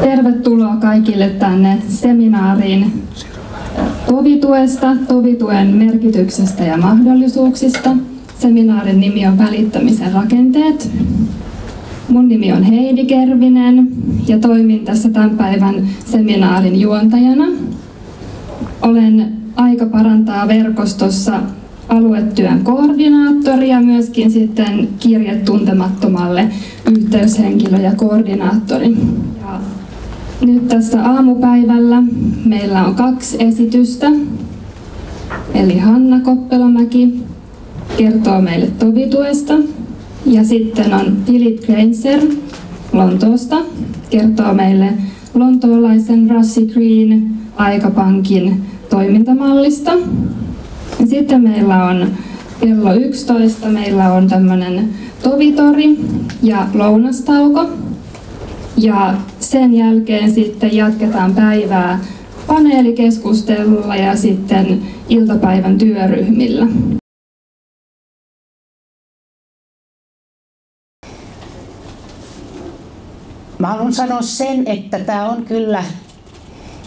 Tervetuloa kaikille tänne seminaariin TOVI-tuesta, TOVI-tuen merkityksestä ja mahdollisuuksista. Seminaarin nimi on Välittämisen rakenteet. Mun nimi on Heidi Kervinen ja toimin tässä tämän päivän seminaarin juontajana. Olen Aika parantaa -verkostossa aluetyön koordinaattori ja myöskin sitten Kirje tuntemattomalle yhteyshenkilö ja koordinaattori. Ja nyt tässä aamupäivällä meillä on 2 esitystä. Eli Hanna Koppelomäki kertoo meille TOVI-tuesta ja sitten on Philip Granger Lontoosta kertoo meille lontoolaisen Rusty Green Aikapankin toimintamallista. Ja sitten meillä on kello 11, meillä on tämmöinen TOVI-tori ja lounastauko. Ja sen jälkeen sitten jatketaan päivää paneelikeskustelulla ja sitten iltapäivän työryhmillä. Mä haluan sanoa sen, että tämä on kyllä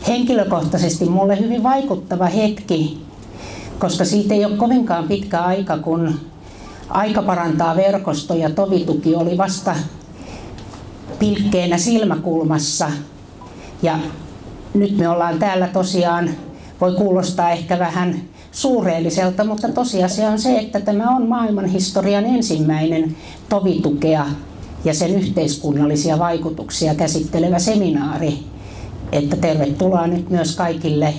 henkilökohtaisesti mulle hyvin vaikuttava hetki, koska siitä ei ole kovinkaan pitkä aika, kun Aika parantaa -verkosto ja TOVI-tuki oli vasta pilkkeenä silmäkulmassa. Ja nyt me ollaan täällä tosiaan, voi kuulostaa ehkä vähän suureelliselta, mutta tosiasia on se, että tämä on maailmanhistorian ensimmäinen TOVI-tukea ja sen yhteiskunnallisia vaikutuksia käsittelevä seminaari. Että tervetuloa nyt myös kaikille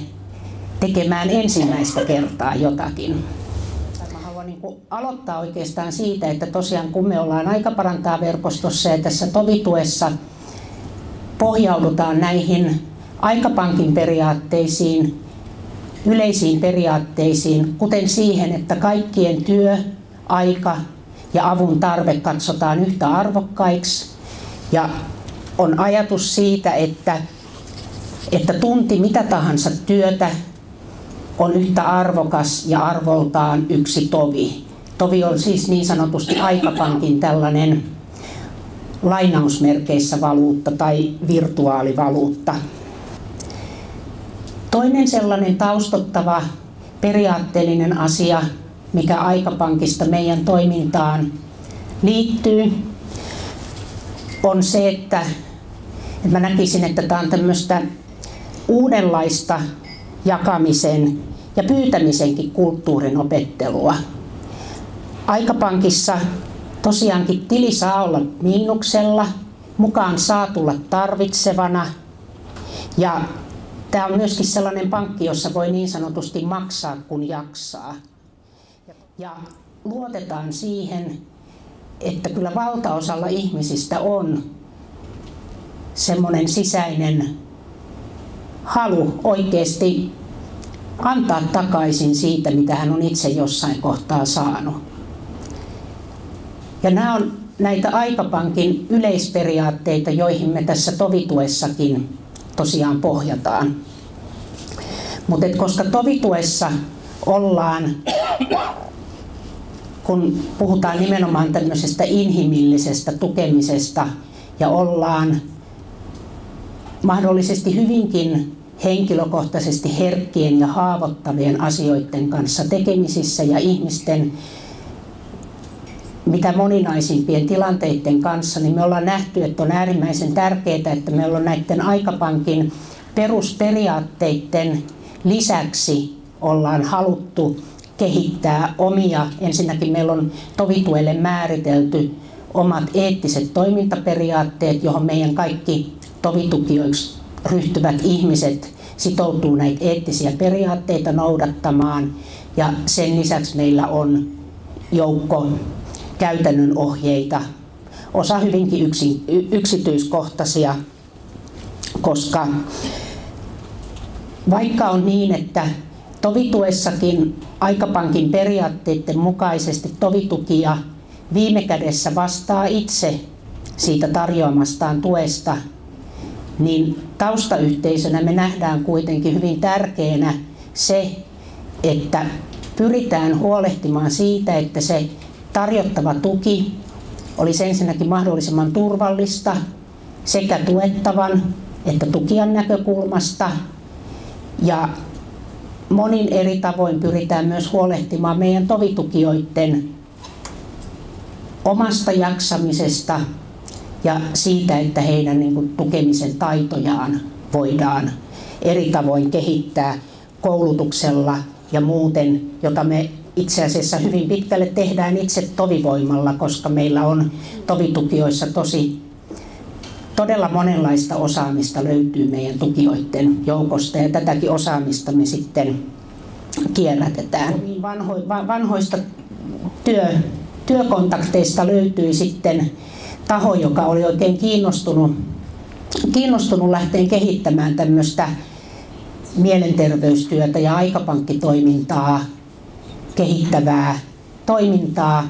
tekemään ensimmäistä kertaa jotakin. Mä haluan aloittaa oikeastaan siitä, että tosiaan kun me ollaan Aika parantaa -verkostossa ja tässä TOVI-tuessa pohjaudutaan näihin Aikapankin periaatteisiin, yleisiin periaatteisiin, kuten siihen, että kaikkien työ, aika ja avun tarve katsotaan yhtä arvokkaiksi. Ja on ajatus siitä, että tunti mitä tahansa työtä on yhtä arvokas ja arvoltaan yksi TOVI. TOVI on siis niin sanotusti Aikapankin tällainen lainausmerkeissä valuutta tai virtuaalivaluutta. Toinen sellainen taustottava periaatteellinen asia, mikä Aikapankista meidän toimintaan liittyy, on se, että mä näkisin, että tämä on tämmöistä uudenlaista jakamisen ja pyytämisenkin kulttuurin opettelua. Aikapankissa tosiaankin tili saa olla miinuksella, mukaan saa tulla tarvitsevana ja tämä on myöskin sellainen pankki, jossa voi niin sanotusti maksaa kun jaksaa. Ja luotetaan siihen, että kyllä valtaosalla ihmisistä on semmoinen sisäinen halu oikeasti antaa takaisin siitä, mitä hän on itse jossain kohtaa saanut. Ja nämä on näitä Aikapankin yleisperiaatteita, joihin me tässä TOVI-tuessakin tosiaan pohjataan. Mutta koska TOVI-tuessa ollaan, kun puhutaan nimenomaan tämmöisestä inhimillisestä tukemisesta ja ollaan mahdollisesti hyvinkin henkilökohtaisesti herkkien ja haavoittavien asioiden kanssa tekemisissä ja ihmisten mitä moninaisimpien tilanteiden kanssa, niin me ollaan nähty, että on äärimmäisen tärkeää, että meillä on näiden Aikapankin perusperiaatteiden lisäksi ollaan haluttu kehittää omia. Ensinnäkin meillä on TOVI-tuelle määritelty omat eettiset toimintaperiaatteet, johon meidän kaikki TOVI-tukijoiksi ryhtyvät ihmiset sitoutuu näitä eettisiä periaatteita noudattamaan. Ja sen lisäksi meillä on joukko käytännön ohjeita, osa hyvinkin yksityiskohtaisia, koska vaikka on niin, että TOVI-tuessakin Aikapankin periaatteiden mukaisesti TOVI-tukija viime kädessä vastaa itse siitä tarjoamastaan tuesta, niin taustayhteisönä me nähdään kuitenkin hyvin tärkeänä se, että pyritään huolehtimaan siitä, että se tarjottava tuki olisi ensinnäkin mahdollisimman turvallista sekä tuettavan että tukijan näkökulmasta. Ja monin eri tavoin pyritään myös huolehtimaan meidän tovitukijoiden omasta jaksamisesta ja siitä, että heidän tukemisen taitojaan voidaan eri tavoin kehittää koulutuksella ja muuten, jota me itse asiassa hyvin pitkälle tehdään itse tovivoimalla, koska meillä on tovitukijoissa todella monenlaista osaamista löytyy meidän tukijoiden joukosta ja tätäkin osaamista me sitten kierrätetään. Vanhoista työkontakteista löytyi sitten taho, joka oli oikein kiinnostunut lähteen kehittämään tämmöistä mielenterveystyötä ja aikapankkitoimintaa kehittävää toimintaa.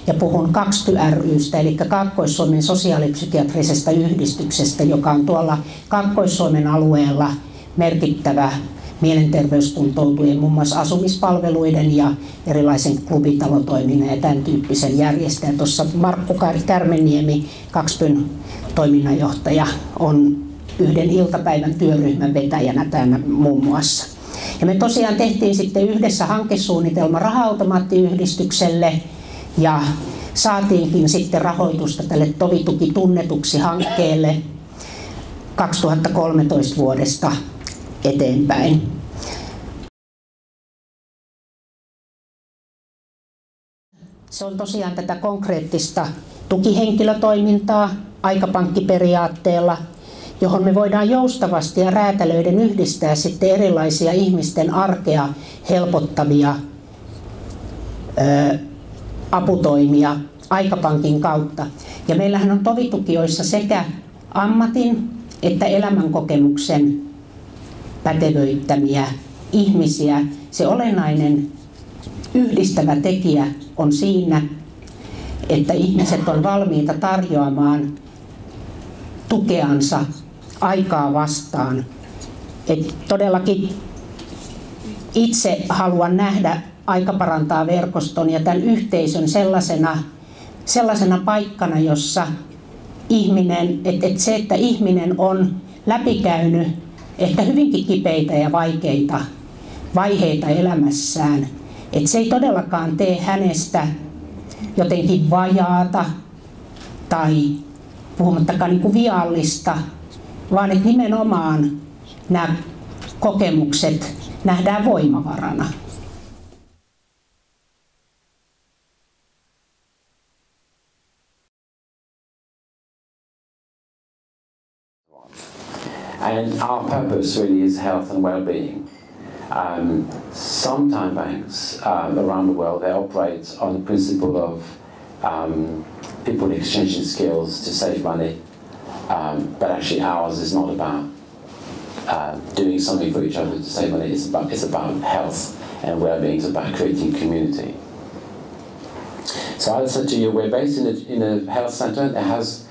Ja puhun KAKSTY ry:stä, eli Kaakkois-Suomen sosiaalipsykiatrisesta yhdistyksestä, joka on tuolla Kaakkois-Suomen alueella merkittävä mielenterveyskuntoutujien muun muassa asumispalveluiden ja erilaisen klubitalotoiminnan ja tämän tyyppisen järjestäjä. Tuossa Markku Kärmenniemi, KAKSTYn toiminnanjohtaja, on yhden iltapäivän työryhmän vetäjänä täällä muun muassa. Ja me tosiaan tehtiin sitten yhdessä hankesuunnitelma Raha-automaattiyhdistykselle ja saatiinkin sitten rahoitusta tälle Tovituki tunnetuksi -hankkeelle 2013 vuodesta eteenpäin. Se on tosiaan tätä konkreettista tukihenkilötoimintaa aikapankkiperiaatteella, johon me voidaan joustavasti ja räätälöiden yhdistää sitten erilaisia ihmisten arkea helpottavia aputoimia aikapankin kautta. Ja meillähän on tovitukijoissa sekä ammatin että elämänkokemuksen pätevöittämiä ihmisiä. Se olennainen yhdistävä tekijä on siinä, että ihmiset on valmiita tarjoamaan tukeansa aikaa vastaan. Et todellakin itse haluan nähdä Aika parantaa -verkoston ja tämän yhteisön sellaisena paikkana, jossa että ihminen on läpikäynyt ehkä hyvinkin kipeitä ja vaikeita vaiheita elämässään, että se ei todellakaan tee hänestä jotenkin vajaata tai puhumattakaan viallista, vaan että nimenomaan nämä kokemukset nähdään voimavarana. And our purpose really is health and well-being. Some time banks around the world, they operate on the principle of people exchanging skills to save money, but actually ours is not about doing something for each other to save money. It's about health and well-being. It's about creating community. So I said to you, we're based in a health centre that has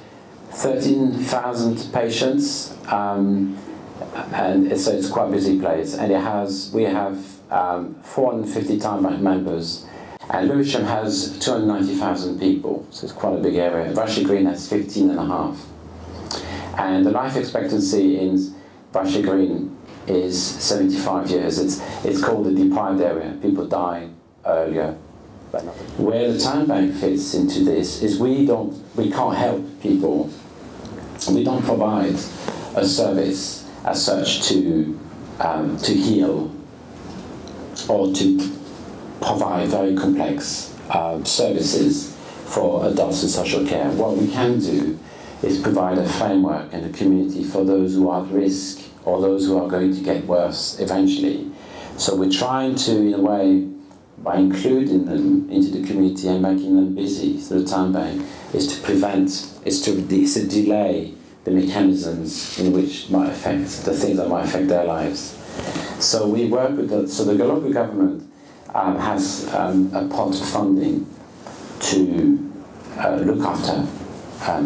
13,000 patients, and so it's quite a busy place. And we have 450 time bank members, and Lewisham has 290,000 people, so it's quite a big area. Russia Green has 15.5, and the life expectancy in Russia Green is 75 years. It's called the deprived area. People die earlier. Where the time bank fits into this is we can't help people. We don't provide a service as such to heal or to provide very complex services for adults in social care. What we can do is provide a framework and a community for those who are at risk or those who are going to get worse eventually. So we're trying to, in a way, by including them into the community and making them busy through the time bank, is to delay the mechanisms in which might affect the things that might affect their lives. So we work with the local government has a pot of funding to look after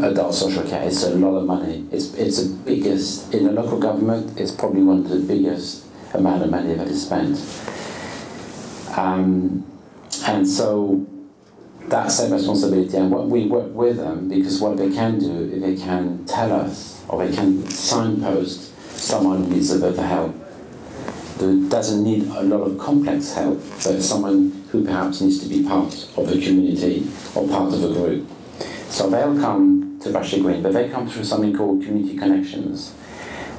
adult social care. It's a lot of money. It's the biggest in the local government. It's probably one of the biggest amount of money that is spent. And so that same responsibility, and what we work with them, because what they can do is they can tell us, or they can signpost someone who needs a bit of help, who doesn't need a lot of complex help, but someone who perhaps needs to be part of a community or part of a group. So they'll come to Russia Green, but they come through something called Community Connections,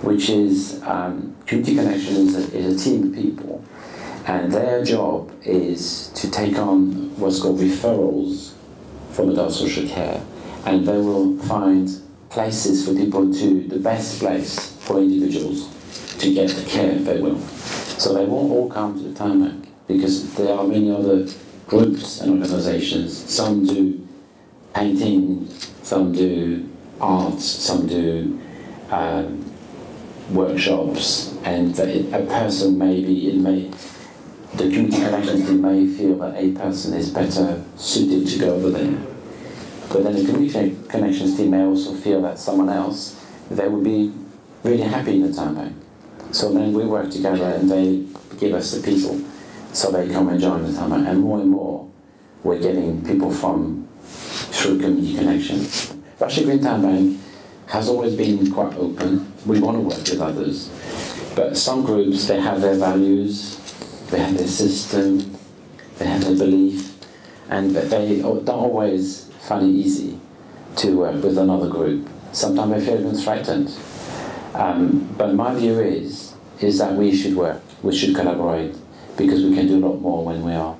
which is, Community Connections is a team of people, and their job is to take on what's called referrals from adult social care, and they will find places for people to, the best place for individuals to get the care they will. So they won't all come to the Time Bank, because there are many other groups and organizations. Some do painting, some do art, some do workshops, and a person the Community Connections team may feel that a person is better suited to go over there. But then the Community Connections team may also feel that someone else, they would be really happy in the Time Bank. So then we work together and they give us the people, so they come and join the Time Bank. And more, we're getting people through Community Connections. Russia Green Time Bank has always been quite open. We want to work with others. But some groups, they have their values, they have their system, they have their belief, and they don't always find it easy to work with another group. Sometimes they feel even threatened. But my view is that we should work, we should collaborate, because we can do a lot more when we are,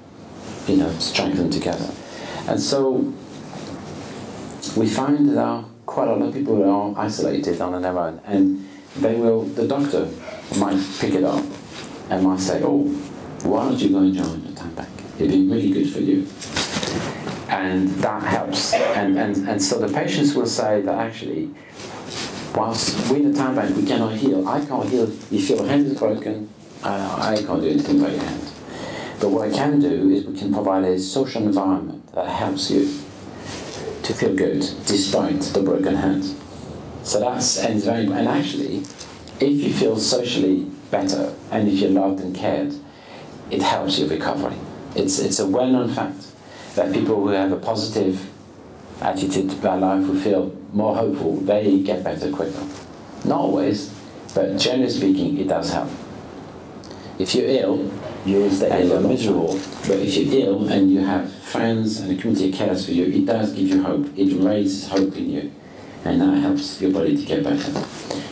strengthened together. And so we find that quite a lot of people are isolated on their own, and the doctor might pick it up and might say, oh, why don't you go and join the Time Bank? It'd be really good for you. And that helps. And so the patients will say that actually, whilst we in the Time Bank, we cannot heal. I can't heal. If your hand is broken, I can't do anything about your hand. But what I can do is we can provide a social environment that helps you to feel good despite the broken hand. So and actually, if you feel socially better and if you're loved and cared, it helps your recovery. It's a well-known fact that people who have a positive attitude about life, who feel more hopeful, they get better quicker. Not always, but generally speaking, it does help. If you're ill, you're miserable, but if you're ill and you have friends and a community that cares for you, it does give you hope. It raises hope in you, and that helps your body to get better.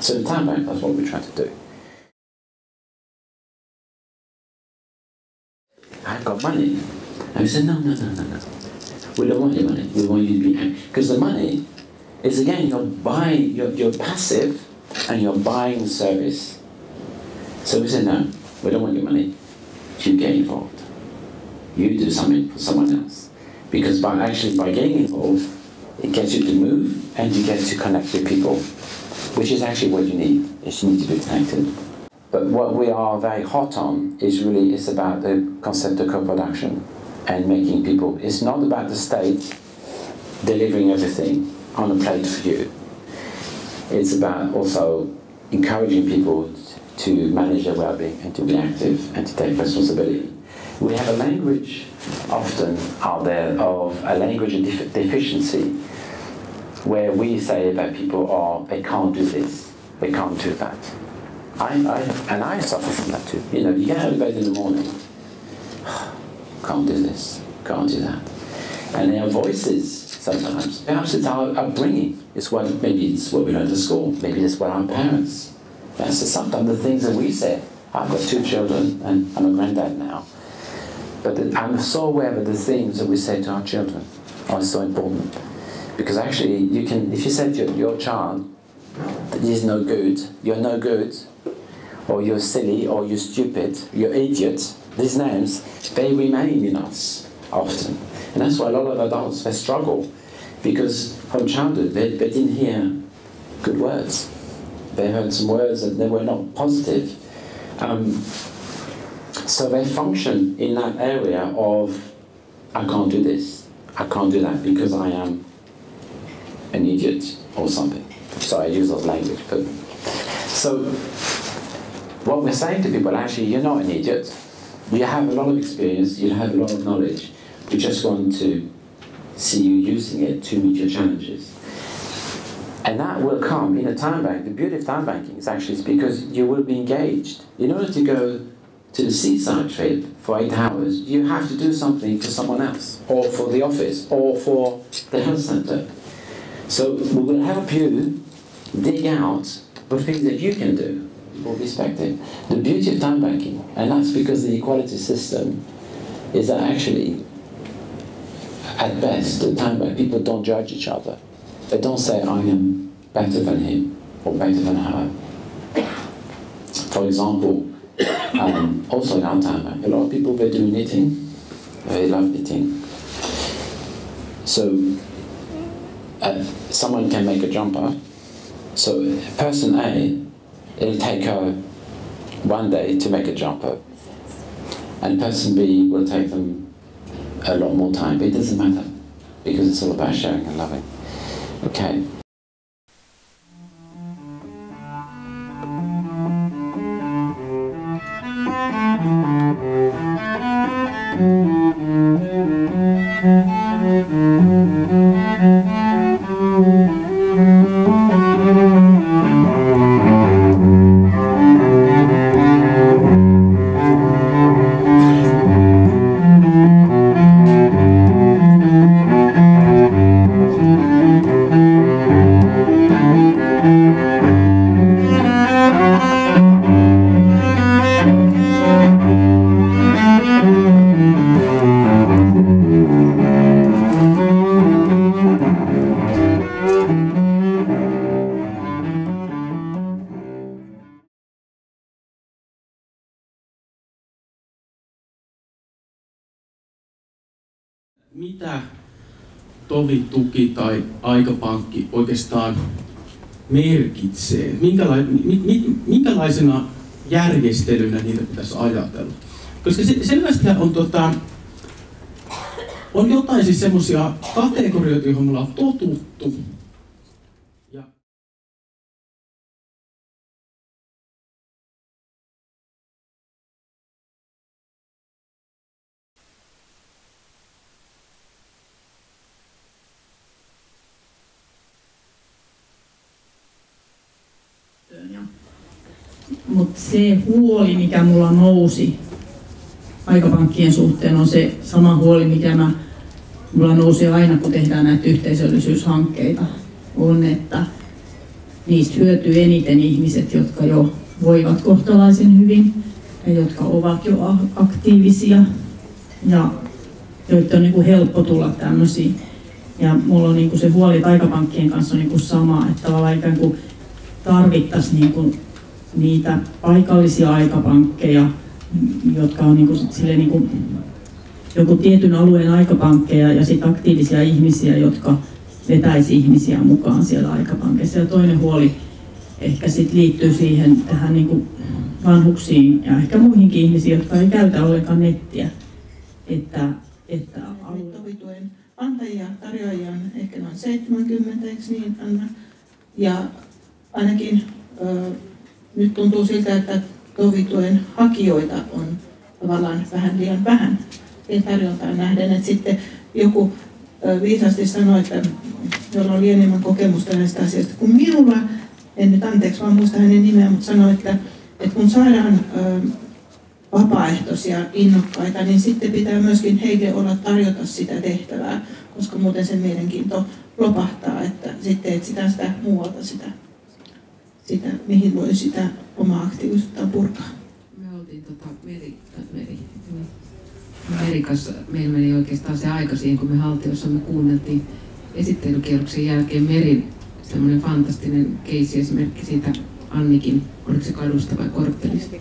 So in Time Bank, that's what we're trying to do. I've got money. And we said, no. We don't want your money. We want you to be happy. Because the money is, again, you're passive and you're buying service. So we said, no, we don't want your money. You get involved. You do something for someone else. Because by getting involved, it gets you to move and you get to connect with people, which is actually what you need. You need to be connected. But what we are very hot on is about the concept of co-production and making people. It's not about the state delivering everything on a plate for you. It's about also encouraging people to manage their well-being and to be active and to take responsibility. We have a language often out there of a language of deficiency, where we say that people they can't do this, they can't do that. I suffer from that too. You get out of bed in the morning, can't do this, can't do that. And our voices sometimes, perhaps it's our upbringing, maybe it's what we learned at school, maybe it's what our parents. That's sometimes the things that we say. I've got 2 children and I'm a granddad now. But I'm so aware that the things that we say to our children are so important. Because actually, if you say to your child that he's no good, you're no good, or you're silly, or you're stupid, you're idiot, these names, they remain in us often. And that's why a lot of adults, they struggle, because from childhood, they didn't hear good words. They heard some words that they were not positive. So they function in that area of, I can't do this, I can't do that, because I am an idiot or something. So I use those language. So what we're saying to people, actually, you're not an idiot. You have a lot of experience, you have a lot of knowledge. We just want to see you using it to meet your challenges. And that will come in a time bank. The beauty of time banking is actually because you will be engaged. In order to go to the seaside trip for 8 hours, you have to do something for someone else, or for the office, or for the health centre. So we will help you dig out the things that you can do. We'll respect it. The beauty of time banking, and that's because the equality system is that actually, at best, the time bank, people don't judge each other. They don't say, I am better than him or better than her. For example, also in our time, a lot of people, they do knitting. They love knitting. So someone can make a jumper. So person A, it'll take her 1 day to make a jumper. And person B will take them a lot more time. But it doesn't matter, because it's all about sharing and loving. Okay. Mitä tovituki tai aikapankki oikeastaan merkitsee? Minkälaisena järjestelynä niitä pitäisi ajatella? Koska selvästi on jotain siis semmoisia kategorioita, joihin me ollaan totuttu. Mutta se huoli, mikä mulla nousi aikapankkien suhteen, on se sama huoli, mikä mulla nousi aina, kun tehdään näitä yhteisöllisyyshankkeita, on, että niistä hyötyy eniten ihmiset, jotka jo voivat kohtalaisen hyvin ja jotka ovat jo aktiivisia ja joita on niin kuin helppo tulla tämmöisiin. Ja mulla on niin kuin se huoli, että aikapankkien kanssa on niin kuin sama, että tavallaan ikään kuin tarvittaisiin niin kuin niitä paikallisia aikapankkeja, jotka on niin kuin joku tietyn alueen aikapankkeja ja sitten aktiivisia ihmisiä, jotka vetäisi ihmisiä mukaan siellä aikapankissa. Ja toinen huoli ehkä sit liittyy tähän niin kuin vanhuksiin ja ehkä muihinkin ihmisiin, jotka ei käytä ollenkaan nettiä. Että tovituen antajia, tarjoajia on ehkä noin 70, eikö niin, Anna? Ja ainakin nyt tuntuu siltä, että tovituen hakijoita on tavallaan vähän liian vähän tarjontaan nähden. Että sitten joku viisaasti sanoi, että jolla oli enemmän kokemusta näistä asioista kuin minulla, en nyt anteeksi vaan muista hänen nimeä, mutta sanoi, että kun saadaan vapaaehtoisia innokkaita, niin sitten pitää myöskin heille olla tarjota sitä tehtävää, koska muuten sen mielenkiinto lopahtaa, että sitten etsitään sitä muualta sitä mihin voi sitä omaa aktiivisuuttaan purkaa. Me oltiin Amerikassa, meillä meni oikeastaan se aika siihen, kun me Haltiossa me kuunneltiin esittelykierroksen jälkeen Merin semmoinen fantastinen keissi-esimerkki siitä Annikin, oliko se kadusta vai korttelista?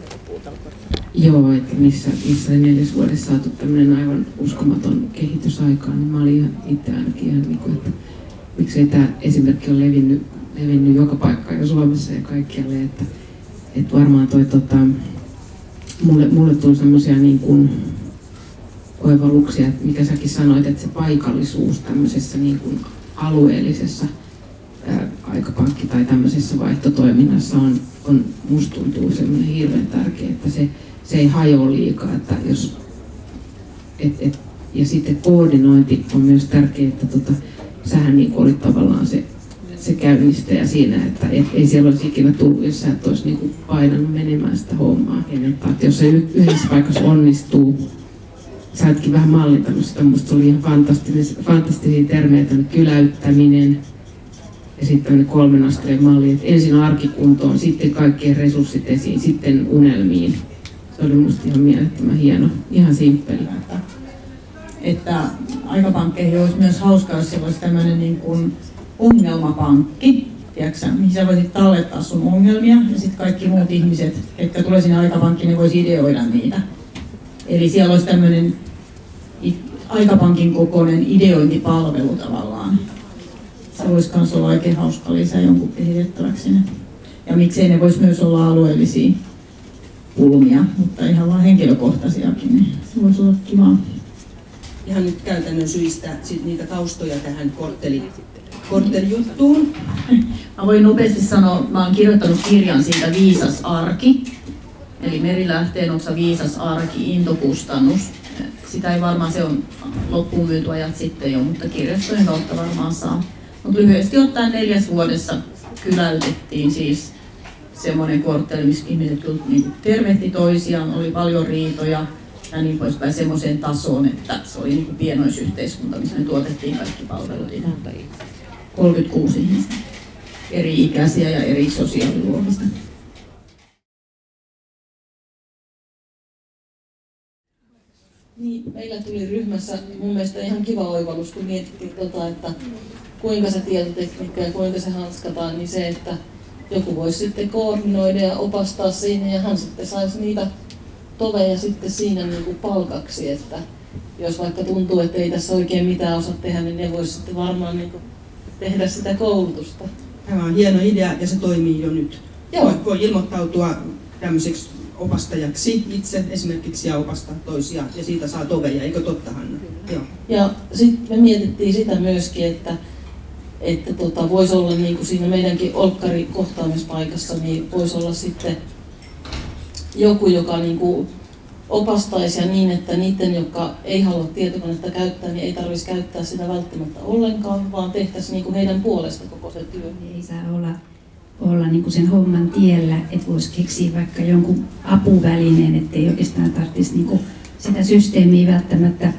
Joo, että missä 4 vuodessa saatu tämmöinen aivan uskomaton kehitys aikaan, niin mä olin ihan itse ainakin ihan niin kuin, että miksei tämä esimerkki on levinnyt joka paikkaan ja Suomessa ja kaikkialle, että varmaan mulle tuli semmoisia niin kuin oivalluksia, että mikä säkin sanoit, että se paikallisuus tämmöisessä niin kuin alueellisessa aikapankki tai tämmöisessä vaihtotoiminnassa on musta tuntuu semmoinen hirveän tärkeä, että se ei hajoa liikaa, että jos Ja sitten koordinointi on myös tärkeää, että sähän niin olit tavallaan se käynnistäjä siinä, että ei siellä olisi ikinä tullut, jos sä et olisi niin painanut menemään sitä hommaa. Että jos se yhdessä paikassa onnistuu, sä oletkin vähän mallintanut sitä, musta oli ihan fantastisia termejä, kyläyttäminen ja sitten tämmöinen 3 askeleen malli, että ensin arkikuntoon, sitten kaikkien resurssit esiin, sitten unelmiin. Se oli musta ihan mielettömän hieno, ihan simppeli. Että aikapankkeihin olisi myös hauskaa, jos siellä olisi tämmöinen niin kuin ongelmapankki, tiedätkö, mihin sä voisit tallettaa sun ongelmia ja sitten kaikki muut ihmiset, jotka tulee sinne aikapankkiin, ne voisi ideoida niitä. Eli siellä olisi tämmöinen aikapankin kokoinen ideointipalvelu tavallaan. Se voisi myös olla oikein hauska lisää jonkun kehitettäväksi sinne. Ja miksei ne voisi myös olla alueellisia pulmia, mutta ihan vaan henkilökohtaisiakin, niin se voisi olla kivaa. Ihan nyt käytännön syistä sit niitä taustoja tähän korttelijuttuun. Mä voin nopeasti sanoa, mä oon kirjoittanut kirjan siitä Viisas arki. Eli Merilähteen oksa Viisas arki, intokustannus. Sitä ei varmaan, se on loppuun myyty ajat sitten jo, mutta kirjastojen kautta varmaan saa. Mutta lyhyesti ottaen 4 vuodessa kyläytettiin siis semmoinen kortteli, missä ihmiset niin tervehti toisiaan, oli paljon riitoja ja niin poispäin semmoiseen tasoon, että se oli niin kuin pienoisyhteiskunta, missä me tuotettiin kaikki palvelut. 36 ihmistä, eri ikäisiä ja eri sosiaaliluokista. Niin, meillä tuli ryhmässä mun mielestä ihan kiva oivallus, kun mietittiin, että kuinka se tietotekniikka ja kuinka se hanskataan, niin se, että joku voisi sitten koordinoida ja opastaa siinä ja hän sitten saisi niitä toveja sitten siinä niin kuin palkaksi, että jos vaikka tuntuu, että ei tässä oikein mitään osaa tehdä, niin ne voisi sitten varmaan niin kuin tehdä sitä koulutusta. Tämä on hieno idea ja se toimii jo nyt. Joo. Voi ilmoittautua tämmöiseksi opastajaksi itse esimerkiksi ja opastaa toisia ja siitä saa toveja, eikö totta, Hanna? Joo. Ja sitten me mietittiin sitä myöskin, että voisi olla niin kuin siinä meidänkin olkkarikohtaamispaikassa, niin voisi olla sitten joku, joka niin kuin opastaisi ja niin, että niiden, jotka ei halua tietokonetta käyttää, niin ei tarvitsisi käyttää sitä välttämättä ollenkaan, vaan tehtäisiin niin kuin heidän puolesta koko se työ. Ei saa olla niin kuin sen homman tiellä, että voisi keksiä vaikka jonkun apuvälineen, ettei oikeastaan tarvitsisi niin kuin sitä systeemiä välttämättä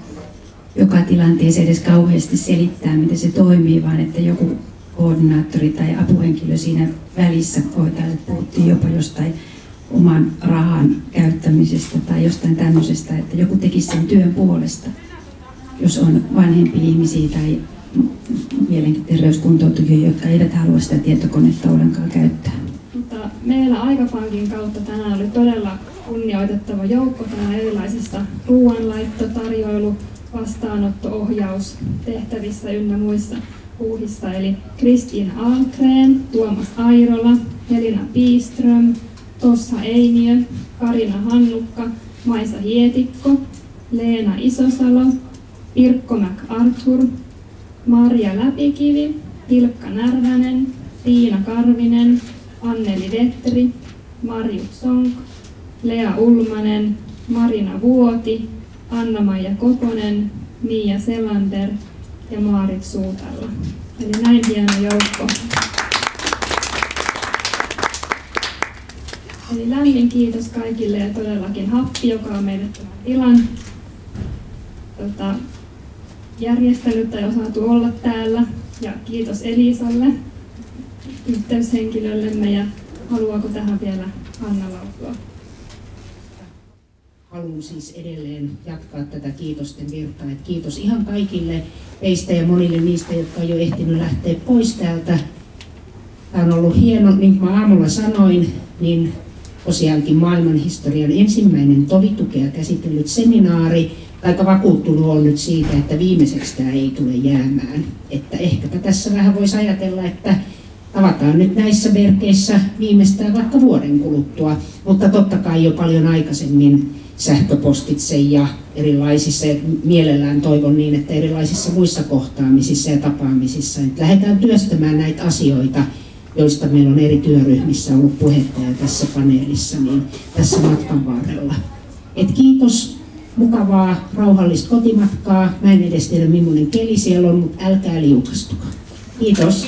joka tilanteessa edes kauheasti selittää, miten se toimii, vaan että joku koordinaattori tai apuhenkilö siinä välissä hoitaa, että puhuttiin jopa jostain oman rahan käyttämisestä tai jostain tämmöisestä, että joku tekisi sen työn puolesta, jos on vanhempia ihmisiä tai mielenterveyskuntoutujia, jotka eivät halua sitä tietokonetta ollenkaan käyttää. Mutta meillä Aikapankin kautta tänään oli todella kunnioitettava joukko tänään erilaisissa ruoanlaitto, tarjoilu, vastaanotto, ohjaus, tehtävissä ynnä muissa puuhissa. Eli Kristiina Algren, Tuomas Airola, Helina Piström, Tossa Einiö, Karina Hannukka, Maisa Hietikko, Leena Isosalo, Pirkko MacArthur, Marja Läpikivi, Hilkka Närvänen, Tiina Karvinen, Anneli Vetteri, Marju Sonk, Lea Ulmanen, Marina Vuoti, Anna-Maija Koponen, Mia Selander ja Maarit Suutarla. Eli näin hieno joukko. Eli lämmin kiitos kaikille ja todellakin Happi, joka on meille tämän tilan järjestänyt tai on saatu olla täällä. Ja kiitos Elisalle, yhteyshenkilöllemme, ja haluaako tähän vielä Hanna lausua? Haluan siis edelleen jatkaa tätä kiitosten virtaa. Et kiitos ihan kaikille teistä ja monille niistä, jotka on jo ehtinyt lähteä pois täältä. Tämä on ollut hieno, niin kuin mä aamulla sanoin, niin tosiaankin maailmanhistorian ensimmäinen tovitukea käsitellyt seminaari. Aika vakuuttunut on nyt siitä, että viimeiseksi tämä ei tule jäämään. Että ehkäpä tässä vähän voisi ajatella, että tavataan nyt näissä merkeissä viimeistään vaikka vuoden kuluttua, mutta totta kai jo paljon aikaisemmin sähköpostitse ja erilaisissa, mielellään toivon niin, että erilaisissa muissa kohtaamisissa ja tapaamisissa, että lähdetään työstämään näitä asioita, joista meillä on eri työryhmissä ollut puhetta ja tässä paneelissa, niin tässä matkan varrella. Et kiitos mukavaa, rauhallista kotimatkaa. Mä en edes tiedä, millainen keli siellä on, mutta älkää liukastuko. Kiitos.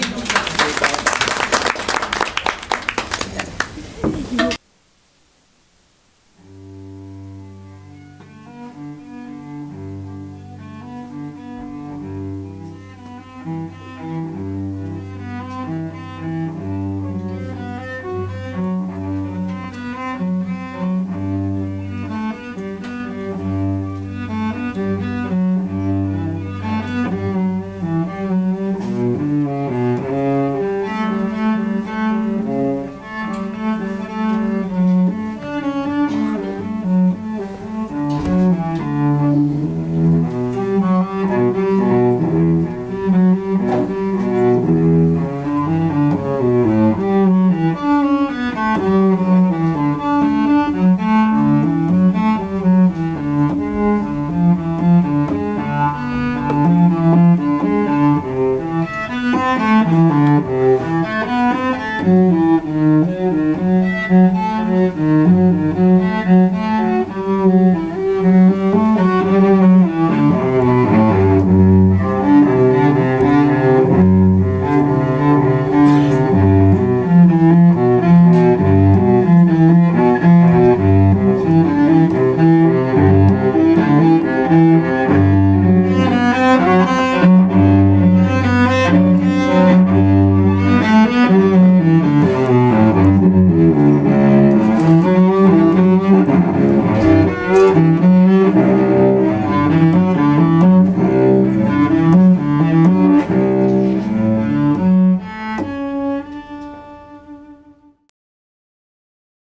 Thank you.